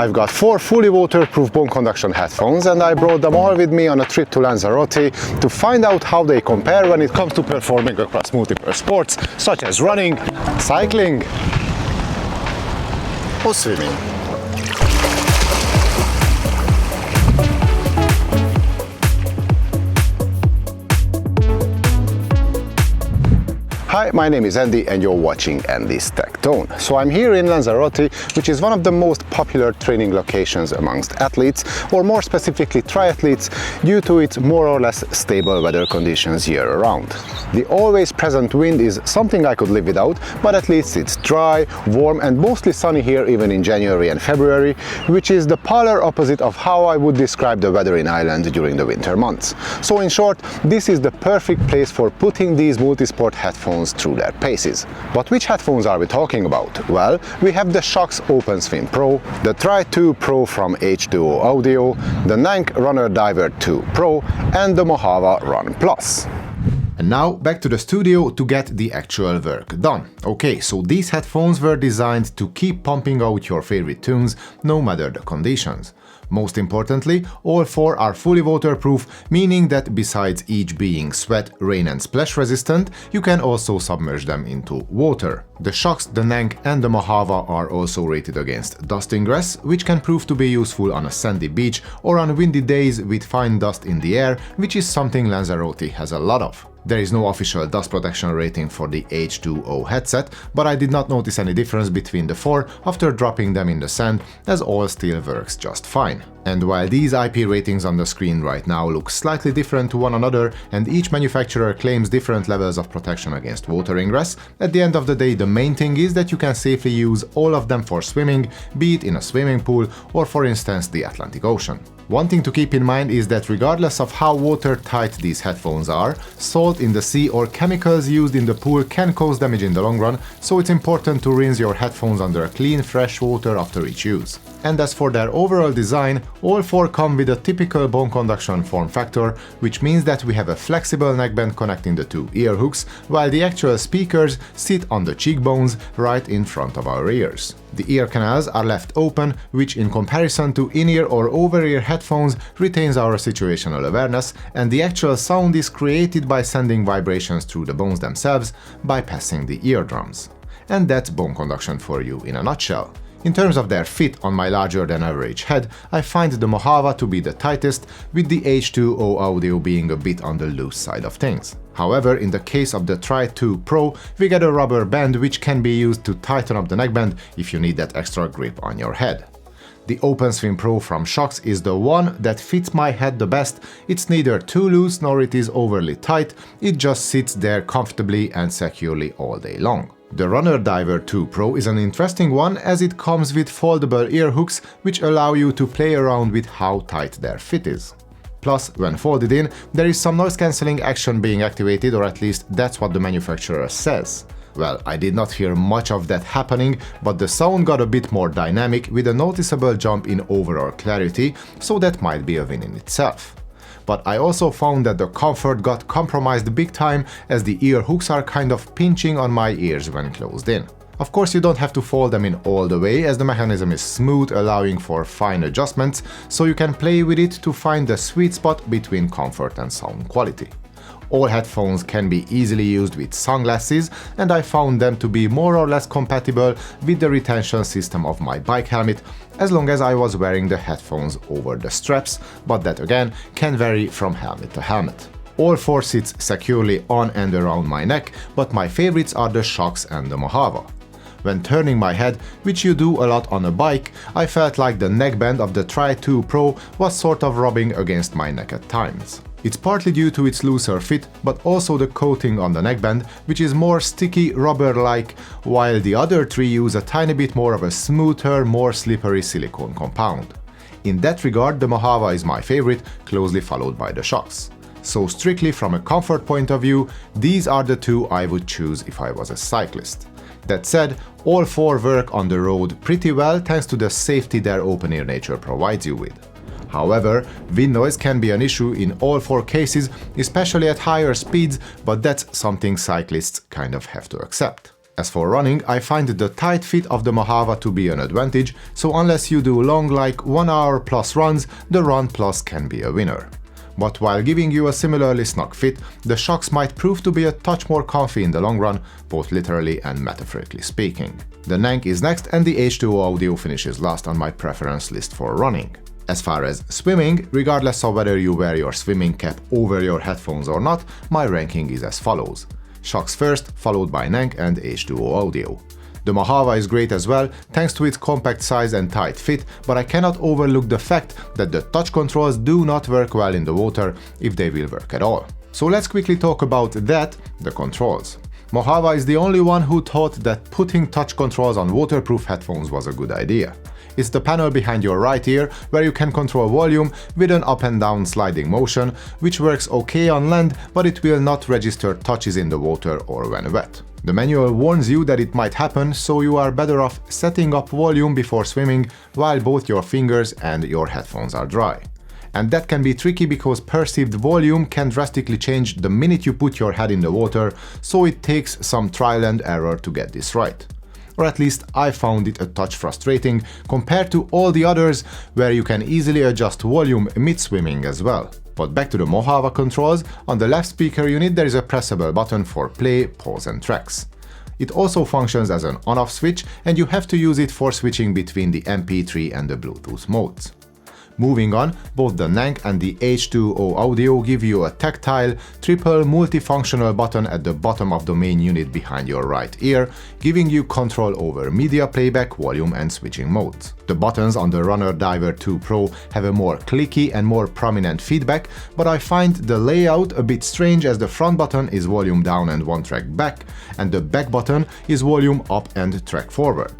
I've got 4 fully waterproof bone conduction headphones and I brought them all with me on a trip to Lanzarote to find out how they compare when it comes to performing across multiple sports such as running, cycling or swimming. Hi, my name is Andy and you're watching Andy's Tech Tone. So I'm here in Lanzarote, which is one of the most popular training locations amongst athletes, or more specifically triathletes, due to its more or less stable weather conditions year-round. The always present wind is something I could live without, but at least it's dry, warm and mostly sunny here even in January and February, which is the polar opposite of how I would describe the weather in Ireland during the winter months. So in short, this is the perfect place for putting these Multisport headphones through their paces. But which headphones are we talking about? Well, we have the Shokz OpenSwim Pro, the Tri 2 Pro from H2O Audio, the Nank Runner Diver 2 Pro and the Mojawa Run Plus. And now back to the studio to get the actual work done. Okay, so these headphones were designed to keep pumping out your favorite tunes no matter the conditions. Most importantly, all 4 are fully waterproof, meaning that besides each being sweat, rain and splash resistant, you can also submerge them into water. The Shokz, the Nank and the Mojawa are also rated against dust ingress, which can prove to be useful on a sandy beach or on windy days with fine dust in the air, which is something Lanzarote has a lot of. There is no official dust protection rating for the H2O headset, but I did not notice any difference between the 4 after dropping them in the sand, as all still works just fine. And while these IP ratings on the screen right now look slightly different to one another and each manufacturer claims different levels of protection against water ingress, at the end of the day the main thing is that you can safely use all of them for swimming, be it in a swimming pool or for instance the Atlantic Ocean. One thing to keep in mind is that regardless of how watertight these headphones are, salt in the sea or chemicals used in the pool can cause damage in the long run, so it's important to rinse your headphones under clean fresh water after each use. And as for their overall design, all 4 come with a typical bone conduction form factor, which means that we have a flexible neckband connecting the 2 ear hooks, while the actual speakers sit on the cheekbones right in front of our ears. The ear canals are left open, which in comparison to in-ear or over-ear headphones retains our situational awareness, and the actual sound is created by sending vibrations through the bones themselves, bypassing the eardrums. And that's bone conduction for you in a nutshell. In terms of their fit on my larger than average head, I find the Mojawa to be the tightest, with the H2O Audio being a bit on the loose side of things. However, in the case of the Tri 2 Pro, we get a rubber band which can be used to tighten up the neckband if you need that extra grip on your head. The OpenSwim Pro from Shokz is the one that fits my head the best. It's neither too loose nor it is overly tight, it just sits there comfortably and securely all day long. The Runner Diver 2 Pro is an interesting one as it comes with foldable ear hooks which allow you to play around with how tight their fit is. Plus, when folded in, there is some noise cancelling action being activated, or at least that's what the manufacturer says. Well, I did not hear much of that happening, but the sound got a bit more dynamic with a noticeable jump in overall clarity, so that might be a win in itself. But I also found that the comfort got compromised big time as the ear hooks are kind of pinching on my ears when closed in. Of course, you don't have to fold them in all the way as the mechanism is smooth, allowing for fine adjustments, so you can play with it to find the sweet spot between comfort and sound quality. All headphones can be easily used with sunglasses, and I found them to be more or less compatible with the retention system of my bike helmet, as long as I was wearing the headphones over the straps, but that again can vary from helmet to helmet. All 4 sits securely on and around my neck, but my favorites are the Shokz and the Mojawa. When turning my head, which you do a lot on a bike, I felt like the neckband of the Tri 2 Pro was sort of rubbing against my neck at times. It's partly due to its looser fit, but also the coating on the neckband, which is more sticky, rubber-like, while the other 3 use a tiny bit more of a smoother, more slippery silicone compound. In that regard, the Mojawa is my favorite, closely followed by the Shokz. So strictly from a comfort point of view, these are the 2 I would choose if I was a cyclist. That said, all 4 work on the road pretty well thanks to the safety their open-ear nature provides you with. However, wind noise can be an issue in all 4 cases, especially at higher speeds, but that's something cyclists kind of have to accept. As for running, I find the tight fit of the Mojawa to be an advantage, so unless you do long like 1 hour plus runs, the Run Plus can be a winner. But while giving you a similarly snug fit, the Shokz might prove to be a touch more comfy in the long run, both literally and metaphorically speaking. The Nank is next and the H2O Audio finishes last on my preference list for running. As far as swimming, regardless of whether you wear your swimming cap over your headphones or not, my ranking is as follows. Shokz first, followed by Nank and H2O Audio. The Mojawa is great as well, thanks to its compact size and tight fit, but I cannot overlook the fact that the touch controls do not work well in the water, if they will work at all. So let's quickly talk about that, the controls. Mojawa is the only one who thought that putting touch controls on waterproof headphones was a good idea. It's the panel behind your right ear where you can control volume with an up and down sliding motion, which works okay on land, but it will not register touches in the water or when wet. The manual warns you that it might happen, so you are better off setting up volume before swimming while both your fingers and your headphones are dry. And that can be tricky because perceived volume can drastically change the minute you put your head in the water, so it takes some trial and error to get this right. Or at least I found it a touch frustrating compared to all the others where you can easily adjust volume mid-swimming as well. But back to the Mojawa controls, on the left speaker unit there is a pressable button for play, pause and tracks. It also functions as an on-off switch and you have to use it for switching between the MP3 and the Bluetooth modes. Moving on, both the Nank and the H2O Audio give you a tactile, triple multifunctional button at the bottom of the main unit behind your right ear, giving you control over media playback, volume and switching modes. The buttons on the Runner Diver 2 Pro have a more clicky and more prominent feedback, but I find the layout a bit strange as the front button is volume down and one track back, and the back button is volume up and track forward.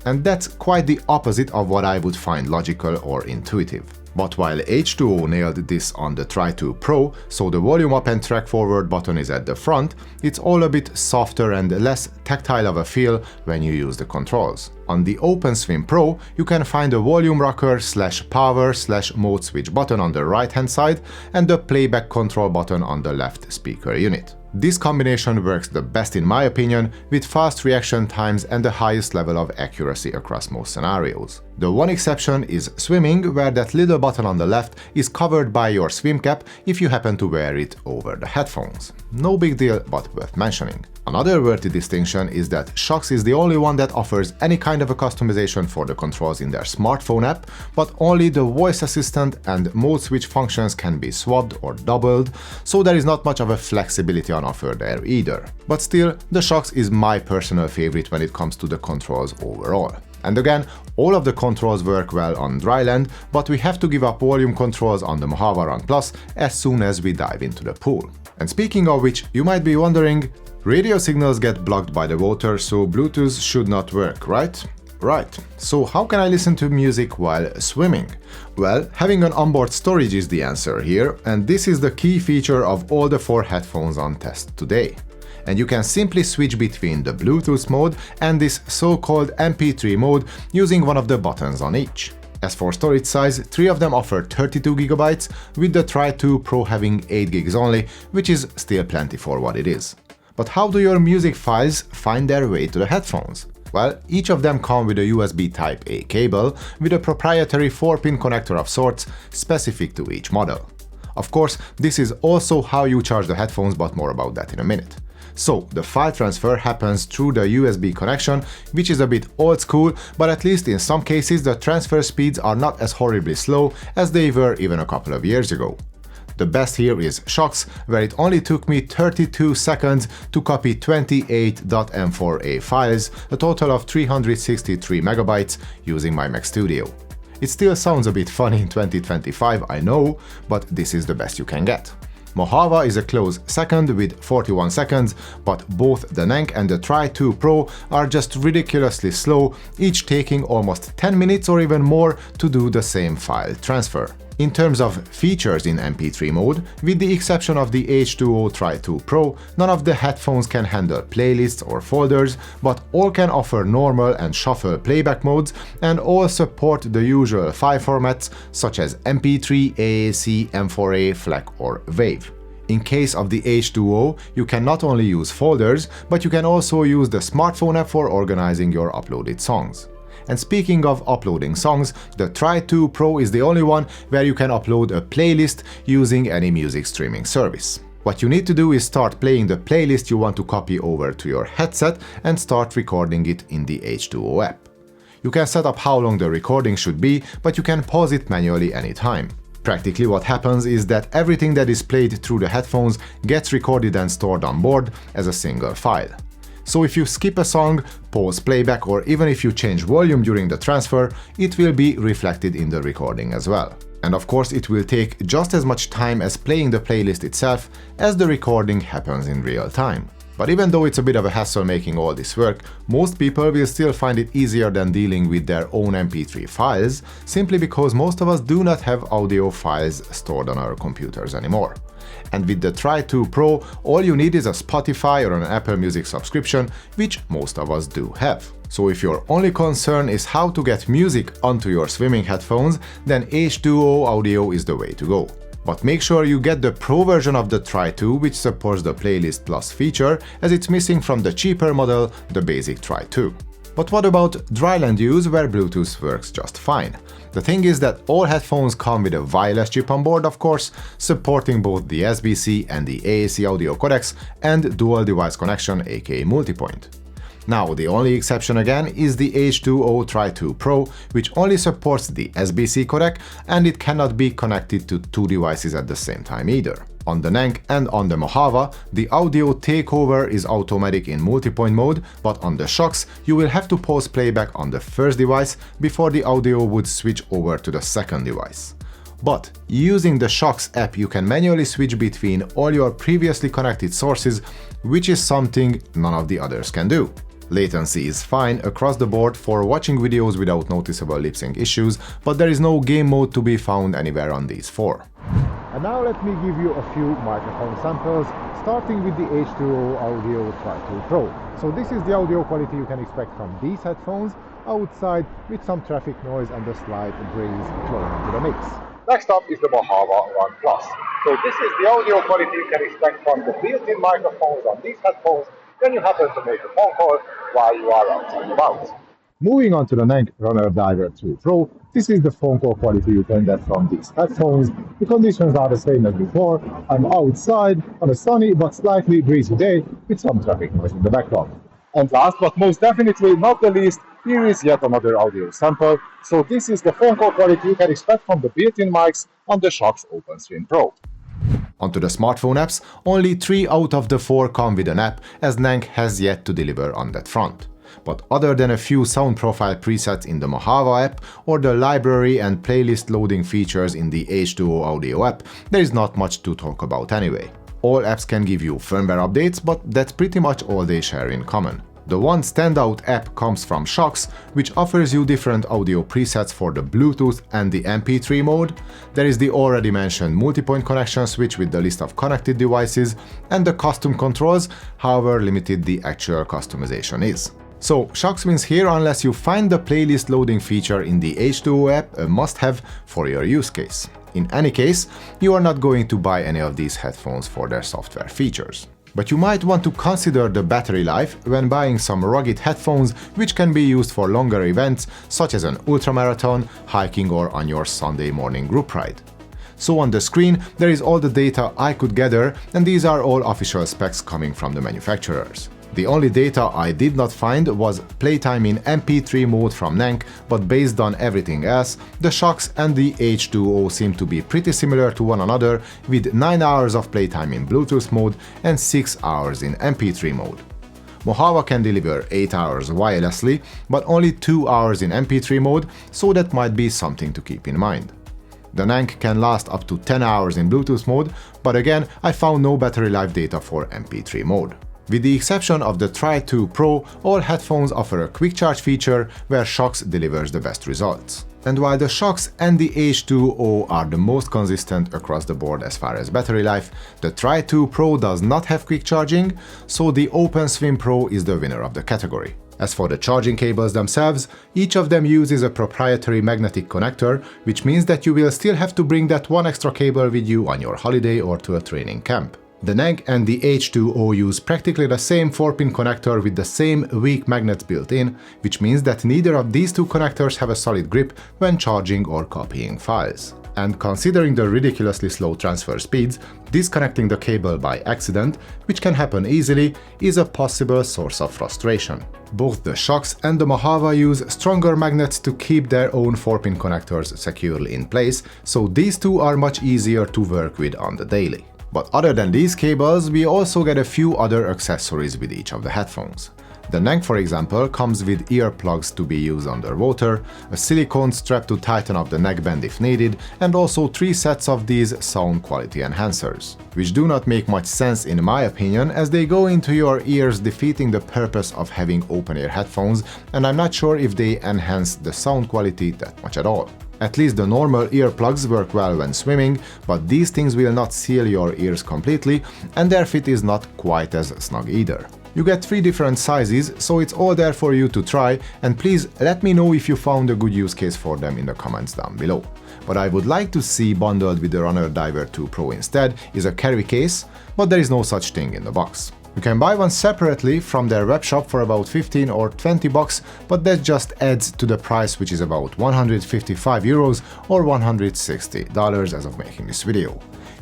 And that's quite the opposite of what I would find logical or intuitive. But while H2O nailed this on the Tri 2 Pro, so the volume up and track forward button is at the front, it's all a bit softer and less tactile of a feel when you use the controls. On the OpenSwim Pro, you can find a volume rocker / power / mode switch button on the right hand side and the playback control button on the left speaker unit. This combination works the best in my opinion, with fast reaction times and the highest level of accuracy across most scenarios. The one exception is swimming, where that little button on the left is covered by your swim cap if you happen to wear it over the headphones. No big deal, but worth mentioning. Another worthy distinction is that Shokz is the only one that offers any kind of a customization for the controls in their smartphone app, but only the voice assistant and mode switch functions can be swapped or doubled, so there is not much of a flexibility on offer there either. But still, the Shokz is my personal favorite when it comes to the controls overall. And again, all of the controls work well on dry land, but we have to give up volume controls on the Mojawa Run Plus as soon as we dive into the pool. And speaking of which, you might be wondering, radio signals get blocked by the water, so Bluetooth should not work, right? Right. So how can I listen to music while swimming? Well, having an onboard storage is the answer here, and this is the key feature of all the 4 headphones on test today. And you can simply switch between the Bluetooth mode and this so-called MP3 mode using one of the buttons on each. As for storage size, 3 of them offer 32GB, with the Tri 2 Pro having 8GB only, which is still plenty for what it is. But how do your music files find their way to the headphones? Well, each of them come with a USB Type-A cable with a proprietary 4-pin connector of sorts specific to each model. Of course, this is also how you charge the headphones, but more about that in a minute. So, the file transfer happens through the USB connection, which is a bit old school, but at least in some cases the transfer speeds are not as horribly slow as they were even a couple of years ago. The best here is Shokz, where it only took me 32 seconds to copy 28.m4a files, a total of 363 megabytes, using my Mac Studio. It still sounds a bit funny in 2025, I know, but this is the best you can get. Mojawa is a close second with 41 seconds, but both the Nank and the Tri 2 Pro are just ridiculously slow, each taking almost 10 minutes or even more to do the same file transfer. In terms of features in MP3 mode, with the exception of the H2O Tri 2 Pro, none of the headphones can handle playlists or folders, but all can offer normal and shuffle playback modes, and all support the usual file formats such as MP3, AAC, M4A, FLAC or WAV. In case of the H2O, you can not only use folders, but you can also use the smartphone app for organizing your uploaded songs. And speaking of uploading songs, the Tri2 Pro is the only one where you can upload a playlist using any music streaming service. What you need to do is start playing the playlist you want to copy over to your headset and start recording it in the H2O app. You can set up how long the recording should be, but you can pause it manually anytime. Practically what happens is that everything that is played through the headphones gets recorded and stored on board as a single file. So if you skip a song, pause playback, or even if you change volume during the transfer, it will be reflected in the recording as well. And of course it will take just as much time as playing the playlist itself as the recording happens in real time. But even though it's a bit of a hassle making all this work, most people will still find it easier than dealing with their own MP3 files, simply because most of us do not have audio files stored on our computers anymore. And with the Tri2 Pro, all you need is a Spotify or an Apple Music subscription, which most of us do have. So if your only concern is how to get music onto your swimming headphones, then H2O Audio is the way to go. But make sure you get the Pro version of the Tri2, which supports the Playlist Plus feature, as it's missing from the cheaper model, the basic Tri2. But what about dryland use where Bluetooth works just fine? The thing is that all headphones come with a wireless chip on board, of course, supporting both the SBC and the AAC audio codecs and dual device connection, aka multipoint. Now, the only exception again is the H2O Tri2 Pro, which only supports the SBC codec, and it cannot be connected to two devices at the same time either. On the Nank and on the Mojawa, the audio takeover is automatic in multipoint mode, but on the Shokz, you will have to pause playback on the first device before the audio would switch over to the second device. But using the Shokz app, you can manually switch between all your previously connected sources, which is something none of the others can do. Latency is fine across the board for watching videos without noticeable lip sync issues, but there is no game mode to be found anywhere on these four. And now let me give you a few microphone samples, starting with the H2O Audio Tri Pro. So this is the audio quality you can expect from these headphones outside, with some traffic noise and a slight breeze flowing into the mix. Next up is the Mojawa Run Plus. So this is the audio quality you can expect from the built-in microphones on these headphones when you happen to make a phone call while you are out and about. Moving on to the Nank Runner Diver 2 Pro, this is the phone call quality you can get from these headphones. The conditions are the same as before. I'm outside on a sunny but slightly breezy day with some traffic noise in the background. And last but most definitely not the least, here is yet another audio sample. So this is the phone call quality you can expect from the built-in mics on the Shokz OpenSwim Pro. Onto the smartphone apps, only 3 out of the 4 come with an app, as Nank has yet to deliver on that front. But other than a few sound profile presets in the Mojawa app or the library and playlist loading features in the H2O Audio app, there is not much to talk about anyway. All apps can give you firmware updates, but that's pretty much all they share in common. The one standout app comes from Shokz, which offers you different audio presets for the Bluetooth and the MP3 mode. There is the already mentioned multipoint connection switch with the list of connected devices, and the custom controls, however limited the actual customization is. So Shokz wins here unless you find the playlist loading feature in the H2O app a must-have for your use case. In any case, you are not going to buy any of these headphones for their software features. But you might want to consider the battery life when buying some rugged headphones which can be used for longer events such as an ultramarathon, hiking, or on your Sunday morning group ride. So on the screen there is all the data I could gather, and these are all official specs coming from the manufacturers. The only data I did not find was playtime in MP3 mode from Nank, but based on everything else, the Shokz and the H2O seem to be pretty similar to one another, with 9 hours of playtime in Bluetooth mode and 6 hours in MP3 mode. Mojawa can deliver 8 hours wirelessly, but only 2 hours in MP3 mode, so that might be something to keep in mind. The Nank can last up to 10 hours in Bluetooth mode, but again, I found no battery life data for MP3 mode. With the exception of the Tri2 Pro, all headphones offer a quick charge feature where Shokz delivers the best results. And while the Shokz and the H2O are the most consistent across the board as far as battery life, the Tri2 Pro does not have quick charging, so the OpenSwim Pro is the winner of the category. As for the charging cables themselves, each of them uses a proprietary magnetic connector, which means that you will still have to bring that one extra cable with you on your holiday or to a training camp. The Nank and the H2O use practically the same 4-pin connector with the same weak magnets built in, which means that neither of these two connectors have a solid grip when charging or copying files. And considering the ridiculously slow transfer speeds, disconnecting the cable by accident, which can happen easily, is a possible source of frustration. Both the Shokz and the Mojawa use stronger magnets to keep their own 4-pin connectors securely in place, so these two are much easier to work with on the daily. But other than these cables, we also get a few other accessories with each of the headphones. The Nank, for example, comes with earplugs to be used underwater, a silicone strap to tighten up the neckband if needed, and also 3 sets of these sound quality enhancers, which do not make much sense in my opinion, as they go into your ears, defeating the purpose of having open-ear headphones, and I'm not sure if they enhance the sound quality that much at all. At least the normal earplugs work well when swimming, but these things will not seal your ears completely, and their fit is not quite as snug either. You get 3 different sizes, so it's all there for you to try, and please let me know if you found a good use case for them in the comments down below. What I would like to see bundled with the Runner Diver 2 Pro instead is a carry case, but there is no such thing in the box. You can buy one separately from their webshop for about 15 or 20 bucks, but that just adds to the price, which is about 155 euros or $160 as of making this video,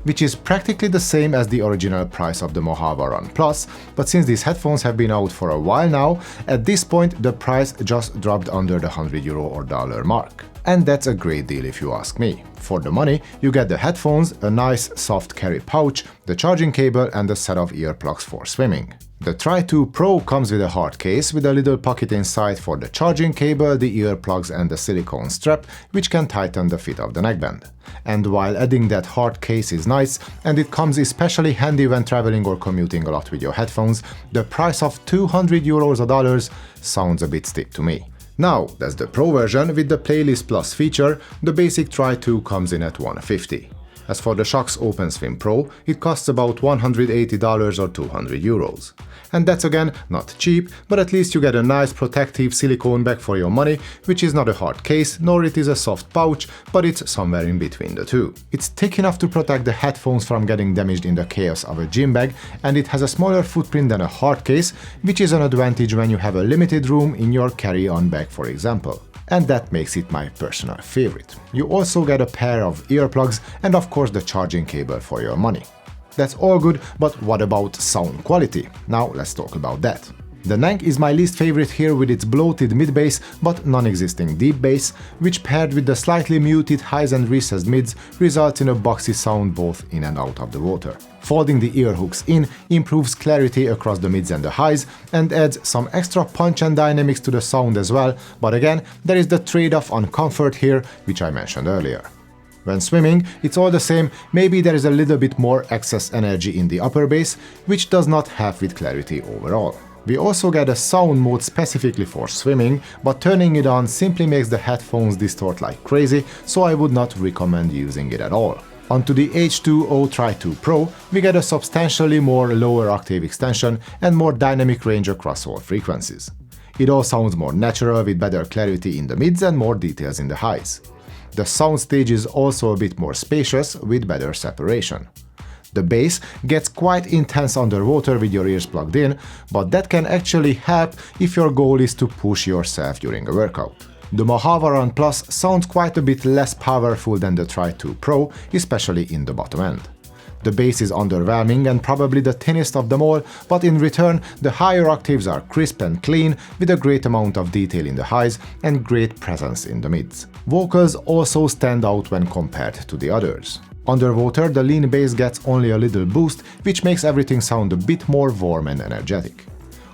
which is practically the same as the original price of the Mojawa Run Plus, but since these headphones have been out for a while now, at this point the price just dropped under the €100 or dollar mark. And that's a great deal if you ask me. For the money, you get the headphones, a nice soft carry pouch, the charging cable and a set of earplugs for swimming. The Tri 2 Pro comes with a hard case with a little pocket inside for the charging cable, the earplugs and the silicone strap, which can tighten the fit of the neckband. And while adding that hard case is nice, and it comes especially handy when traveling or commuting a lot with your headphones, the price of €200 or dollars sounds a bit steep to me. Now, that's the Pro version with the Playlist Plus feature. The basic Tri 2 comes in at $150. As for the Shokz OpenSwim Pro, it costs about $180 or €200. And that's again not cheap, but at least you get a nice protective silicone bag for your money, which is not a hard case, nor it is a soft pouch, but it's somewhere in between the two. It's thick enough to protect the headphones from getting damaged in the chaos of a gym bag, and it has a smaller footprint than a hard case, which is an advantage when you have a limited room in your carry-on bag, for example. And that makes it my personal favorite. You also get a pair of earplugs and of course the charging cable for your money. That's all good, but what about sound quality? Now let's talk about that. The Nank is my least favorite here with its bloated mid-bass but non-existing deep bass, which paired with the slightly muted highs and recessed mids results in a boxy sound both in and out of the water. Folding the ear hooks in improves clarity across the mids and the highs and adds some extra punch and dynamics to the sound as well, but again, there is the trade-off on comfort here, which I mentioned earlier. When swimming, it's all the same, maybe there is a little bit more excess energy in the upper bass, which does not have with clarity overall. We also get a sound mode specifically for swimming, but turning it on simply makes the headphones distort like crazy, so I would not recommend using it at all. Onto the H2O Tri 2 Pro, we get a substantially more lower octave extension and more dynamic range across all frequencies. It all sounds more natural with better clarity in the mids and more details in the highs. The soundstage is also a bit more spacious with better separation. The bass gets quite intense underwater with your ears plugged in, but that can actually help if your goal is to push yourself during a workout. The Mojawa Run Plus sounds quite a bit less powerful than the Tri 2 Pro, especially in the bottom end. The bass is underwhelming and probably the thinnest of them all, but in return, the higher octaves are crisp and clean, with a great amount of detail in the highs and great presence in the mids. Vocals also stand out when compared to the others. Underwater, the lean bass gets only a little boost, which makes everything sound a bit more warm and energetic.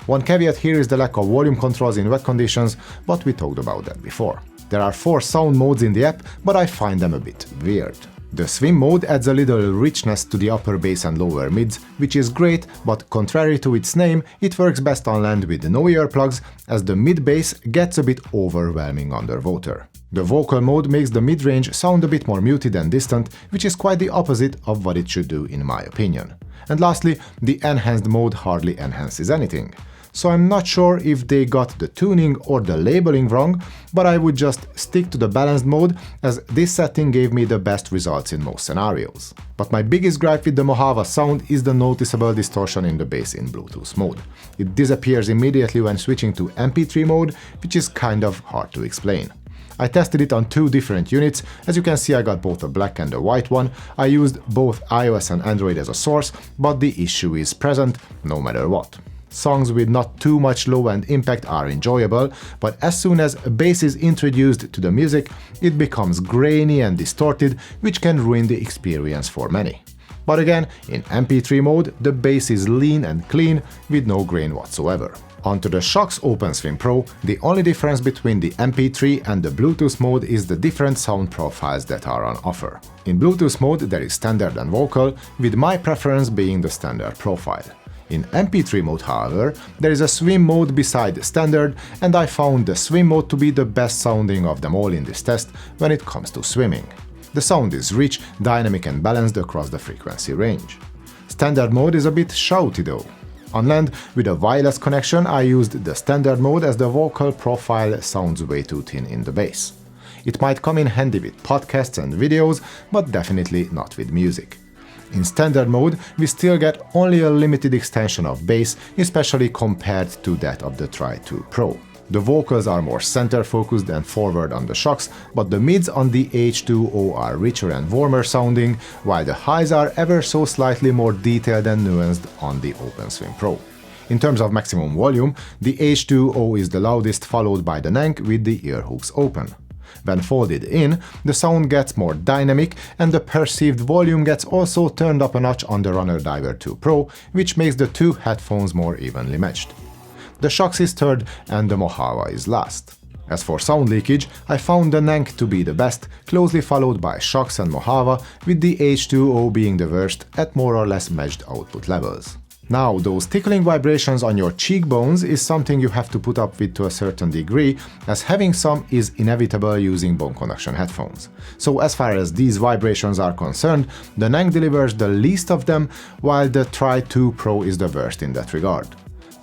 One caveat here is the lack of volume controls in wet conditions, but we talked about that before. There are 4 sound modes in the app, but I find them a bit weird. The swim mode adds a little richness to the upper bass and lower mids, which is great, but contrary to its name, it works best on land with no earplugs, as the mid-bass gets a bit overwhelming underwater. The vocal mode makes the mid-range sound a bit more muted and distant, which is quite the opposite of what it should do in my opinion. And lastly, the enhanced mode hardly enhances anything. so I'm not sure if they got the tuning or the labeling wrong, but I would just stick to the balanced mode as this setting gave me the best results in most scenarios. But my biggest gripe with the Mojawa sound is the noticeable distortion in the bass in Bluetooth mode. It disappears immediately when switching to MP3 mode, which is kind of hard to explain. I tested it on 2 different units. As you can see, I got both a black and a white one. I used both iOS and Android as a source, but the issue is present no matter what. Songs with not too much low-end impact are enjoyable, but as soon as bass is introduced to the music, it becomes grainy and distorted, which can ruin the experience for many. But again, in MP3 mode, the bass is lean and clean, with no grain whatsoever. Onto the Shokz OpenSwim Pro, the only difference between the MP3 and the Bluetooth mode is the different sound profiles that are on offer. In Bluetooth mode there is standard and vocal, with my preference being the standard profile. In MP3 mode, however, there is a swim mode beside standard, and I found the swim mode to be the best sounding of them all in this test when it comes to swimming. The sound is rich, dynamic and balanced across the frequency range. Standard mode is a bit shouty though. On land, with a wireless connection, I used the standard mode as the vocal profile sounds way too thin in the bass. It might come in handy with podcasts and videos, but definitely not with music. In standard mode, we still get only a limited extension of bass, especially compared to that of the Tri 2 Pro. The vocals are more center-focused and forward on the Shokz, but the mids on the H2O are richer and warmer sounding, while the highs are ever so slightly more detailed and nuanced on the OpenSwim Pro. In terms of maximum volume, the H2O is the loudest, followed by the Nank with the ear hooks open. When folded in, the sound gets more dynamic and the perceived volume gets also turned up a notch on the Runner Diver 2 Pro, which makes the 2 headphones more evenly matched. The Shokz is third and the Mojawa is last. As for sound leakage, I found the Nank to be the best, closely followed by Shokz and Mojawa, with the H2O being the worst at more or less matched output levels. Now, those tickling vibrations on your cheekbones is something you have to put up with to a certain degree, as having some is inevitable using bone conduction headphones. So as far as these vibrations are concerned, the Nank delivers the least of them, while the Tri 2 Pro is the worst in that regard.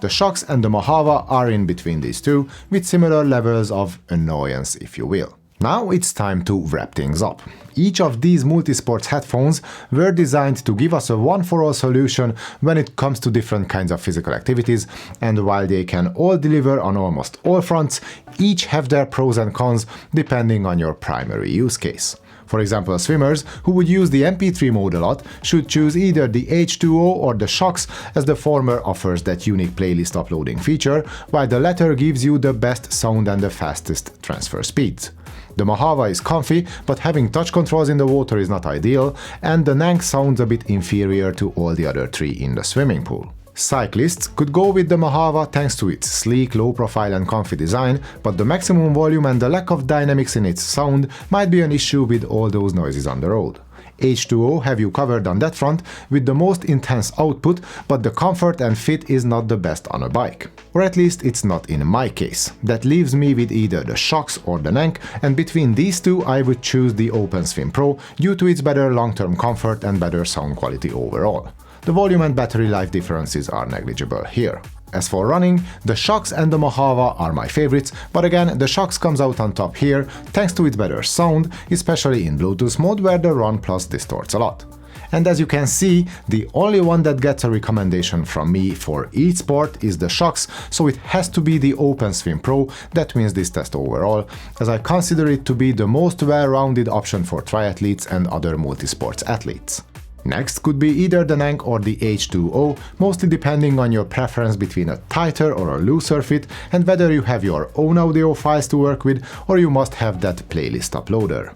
The Shokz and the Mojawa are in between these two, with similar levels of annoyance, if you will. Now it's time to wrap things up. Each of these Multisport headphones were designed to give us a one-for-all solution when it comes to different kinds of physical activities, and while they can all deliver on almost all fronts, each have their pros and cons depending on your primary use case. For example, swimmers who would use the MP3 mode a lot should choose either the H2O or the Shokz, as the former offers that unique playlist uploading feature, while the latter gives you the best sound and the fastest transfer speeds. The Mojawa is comfy, but having touch controls in the water is not ideal, and the Nank sounds a bit inferior to all the other 3 in the swimming pool. Cyclists could go with the Mojawa thanks to its sleek, low profile and comfy design, but the maximum volume and the lack of dynamics in its sound might be an issue with all those noises on the road. H2O have you covered on that front with the most intense output, but the comfort and fit is not the best on a bike. Or at least it's not in my case. That leaves me with either the Shokz or the Nank, and between these two I would choose the OpenSwim Pro due to its better long-term comfort and better sound quality overall. The volume and battery life differences are negligible here. As for running, the Shokz and the Mojawa are my favorites, but again, the Shokz comes out on top here thanks to its better sound, especially in Bluetooth mode where the Run Plus distorts a lot. And as you can see, the only one that gets a recommendation from me for each sport is the Shokz, so it has to be the OpenSwim Pro that wins this test overall, as I consider it to be the most well-rounded option for triathletes and other multisports athletes. Next could be either the Nank or the H2O, mostly depending on your preference between a tighter or a looser fit and whether you have your own audio files to work with or you must have that playlist uploader.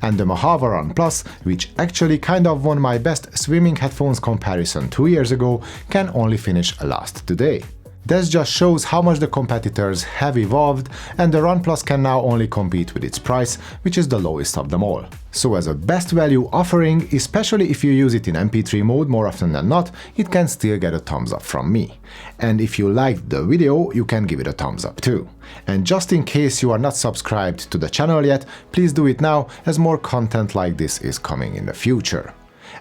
And the Mojawa Run Plus, which actually kind of won my best swimming headphones comparison 2 years ago, can only finish last today. This just shows how much the competitors have evolved, and the Run Plus can now only compete with its price, which is the lowest of them all. So as a best value offering, especially if you use it in MP3 mode more often than not, it can still get a thumbs up from me. And if you liked the video, you can give it a thumbs up too. And just in case you are not subscribed to the channel yet, please do it now, as more content like this is coming in the future.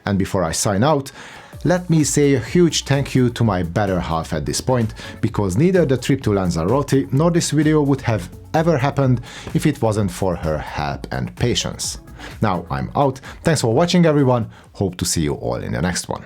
And before I sign out, Let me say a huge thank you to my better half at this point, because neither the trip to Lanzarote nor this video would have ever happened if it wasn't for her help and patience. Now I'm out, thanks for watching everyone, hope to see you all in the next one.